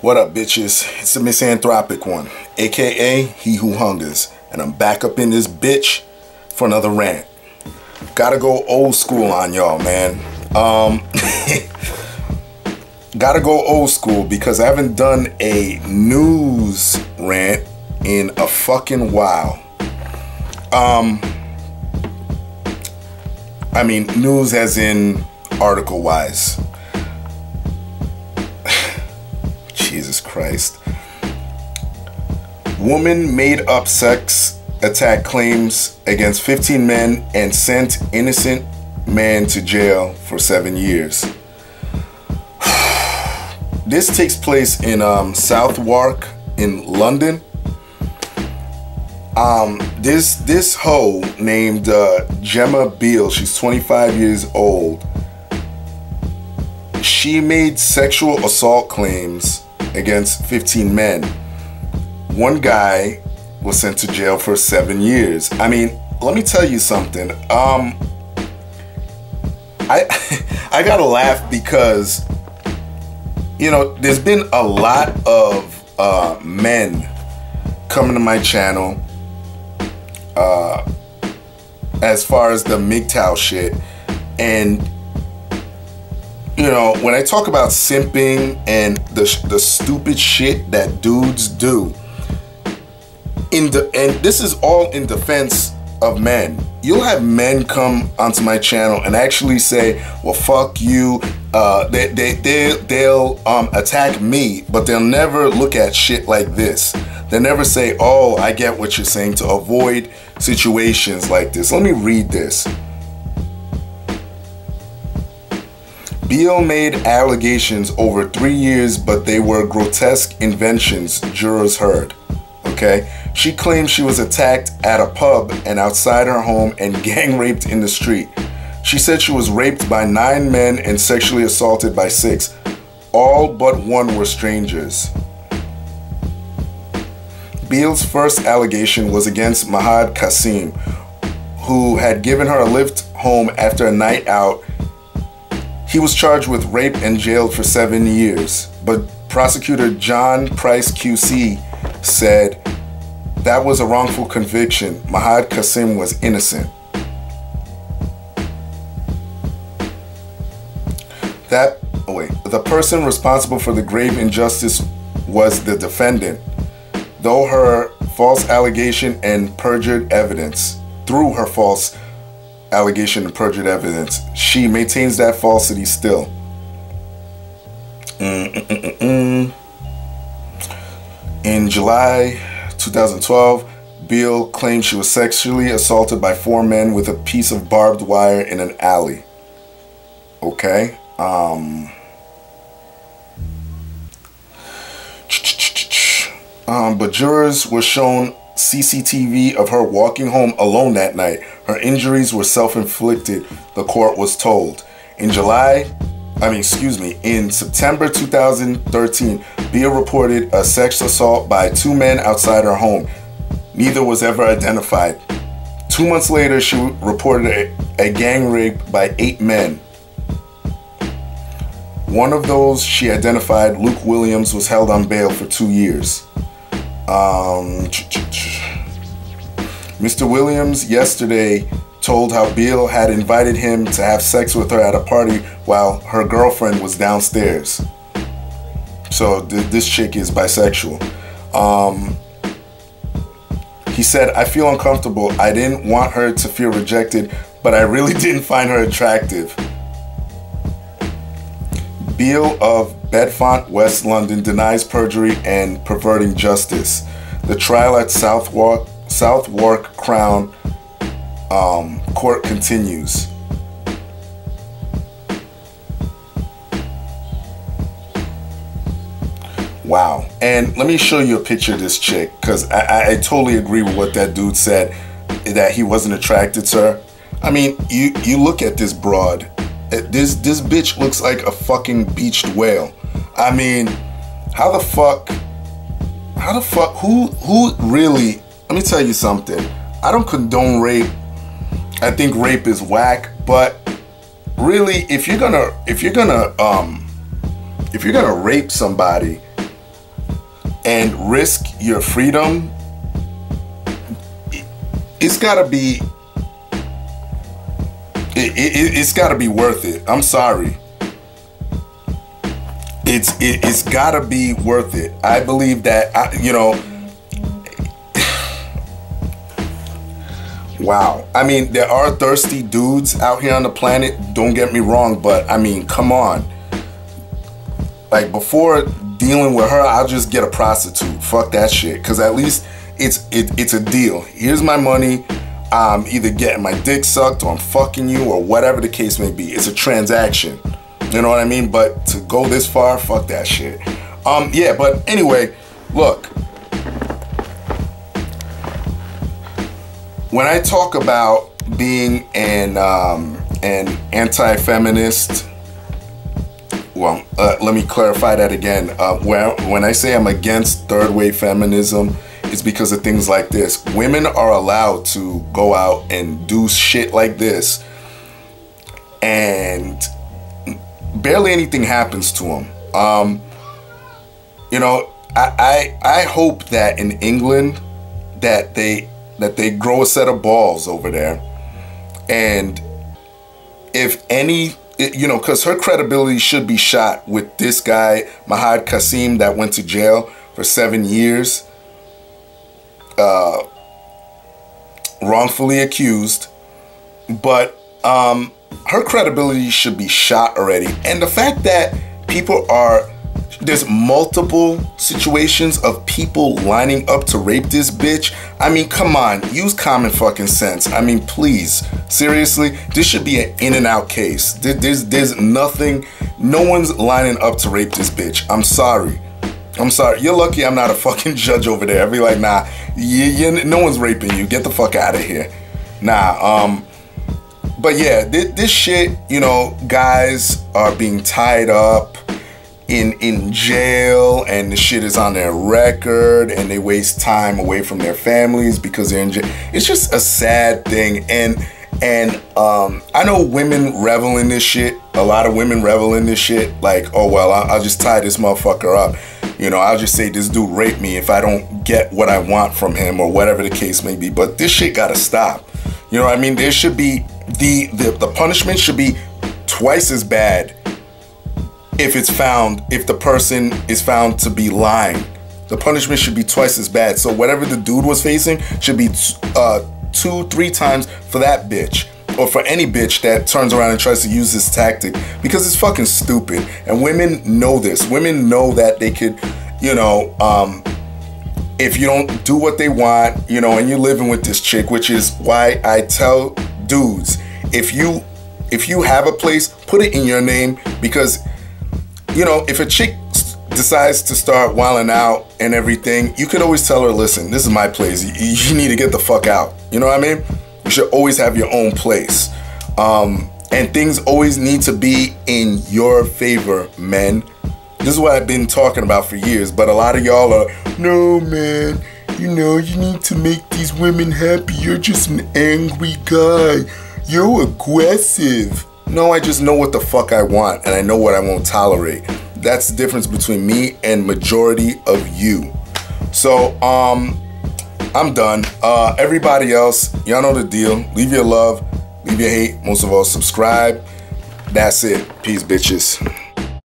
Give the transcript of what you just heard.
What up, bitches? It's the misanthropic one, aka He Who Hungers, and I'm back up in this bitch for another rant. Gotta go old school on y'all, man. Gotta go old school because I haven't done a news rant in a fucking while. I mean, news as in article-wise. Jesus Christ. Woman made up sex attack claims against 15 men and sent innocent man to jail for 7 years. This takes place in Southwark in London. This hoe named Jemma Beale, she's 25 years old. She made sexual assault claims against 15 men. One guy was sent to jail for 7 years. I mean, let me tell you something. I gotta laugh because, you know, there's been a lot of men coming to my channel as far as the MGTOW shit, and you know, when I talk about simping and the stupid shit that dudes do, and this is all in defense of men. You'll have men come onto my channel and actually say, well, fuck you, they'll attack me, but they'll never look at shit like this. They'll never say, oh, I get what you're saying, to avoid situations like this. Let me read this. Beale made allegations over 3 years, but they were grotesque inventions, jurors heard. Okay? She claimed she was attacked at a pub and outside her home and gang raped in the street. She said she was raped by 9 men and sexually assaulted by 6. All but 1 were strangers. Beale's first allegation was against Mahad Qasim, who had given her a lift home after a night out. He was charged with rape and jailed for 7 years, but prosecutor John Price QC said that was a wrongful conviction. Mahad Qasim was innocent. The person responsible for the grave injustice was the defendant, though her false allegation and perjured evidence, through her false allegation and perjured evidence, she maintains that falsity still. In July 2012, Beale claimed she was sexually assaulted by 4 men with a piece of barbed wire in an alley. Okay. But jurors were shown CCTV of her walking home alone that night. Her injuries were self-inflicted, the court was told. In September 2013, Beale reported a sex assault by 2 men outside her home. Neither was ever identified. 2 months later, she reported a gang rape by 8 men. One of those she identified, Luke Williams, was held on bail for 2 years. Mr. Williams yesterday told how Beale had invited him to have sex with her at a party while her girlfriend was downstairs. So this chick is bisexual. He said, I feel uncomfortable. I didn't want her to feel rejected, but I really didn't find her attractive. Beale of Bedfont, West London, denies perjury and perverting justice. The trial at Southwark Crown Court continues. Wow. And let me show you a picture of this chick, because I totally agree with what that dude said, that he wasn't attracted to her. I mean, you look at this broad. This bitch looks like a fucking beached whale. I mean, how the fuck, who really, let me tell you something. I don't condone rape. I think rape is whack, but really, if you're gonna rape somebody and risk your freedom, it's gotta be worth it. I'm sorry. It's gotta be worth it. I believe that, wow. I mean, there are thirsty dudes out here on the planet, don't get me wrong, but I mean, come on. Like, before dealing with her, I'll just get a prostitute. Fuck that shit. Because at least it's a deal. Here's my money. I'm either getting my dick sucked or I'm fucking you or whatever the case may be. It's a transaction. You know what I mean? But to go this far, fuck that shit. Yeah, but anyway, look. When I talk about being an anti-feminist, well, let me clarify that again. When I say I'm against third wave feminism, it's because of things like this. Women are allowed to go out and do shit like this, and barely anything happens to them. I hope that in England that they grow a set of balls over there, and if any, because her credibility should be shot with this guy Mahad Qasim that went to jail for 7 years, wrongfully accused. But her credibility should be shot already. And the fact that there's multiple situations of people lining up to rape this bitch. I mean, come on, use common fucking sense. I mean, please, seriously, this should be an in and out case. There's nothing, no one's lining up to rape this bitch. I'm sorry. You're lucky I'm not a fucking judge over there. I'd be like, nah, no one's raping you. Get the fuck out of here. Nah, but yeah, this shit, guys are being tied up in jail, and the shit is on their record, and they waste time away from their families because they're in jail. It's just a sad thing. And I know women revel in this shit. A lot of women revel in this shit. Like, oh, well, I'll just tie this motherfucker up. I'll just say this dude raped me if I don't get what I want from him or whatever the case may be. But this shit gotta stop. You know what I mean? There should be, the punishment should be twice as bad if the person is found to be lying. The punishment should be twice as bad. So whatever the dude was facing should be 2-3 times for that bitch. Or for any bitch that turns around and tries to use this tactic, because it's fucking stupid. And women know this. Women know that they could, if you don't do what they want, and you're living with this chick, which is why I tell dudes, if you have a place, put it in your name, because, if a chick decides to start wilding out and everything, you could always tell her, listen, this is my place. You need to get the fuck out. You know what I mean? You should always have your own place. And things always need to be in your favor, men. This is what I've been talking about for years, but a lot of y'all are, no, man, you need to make these women happy. You're just an angry guy. You're aggressive. No, I just know what the fuck I want, and I know what I won't tolerate. That's the difference between me and majority of you. So, I'm done. Everybody else, y'all know the deal. Leave your love, leave your hate. Most of all, subscribe. That's it. Peace, bitches.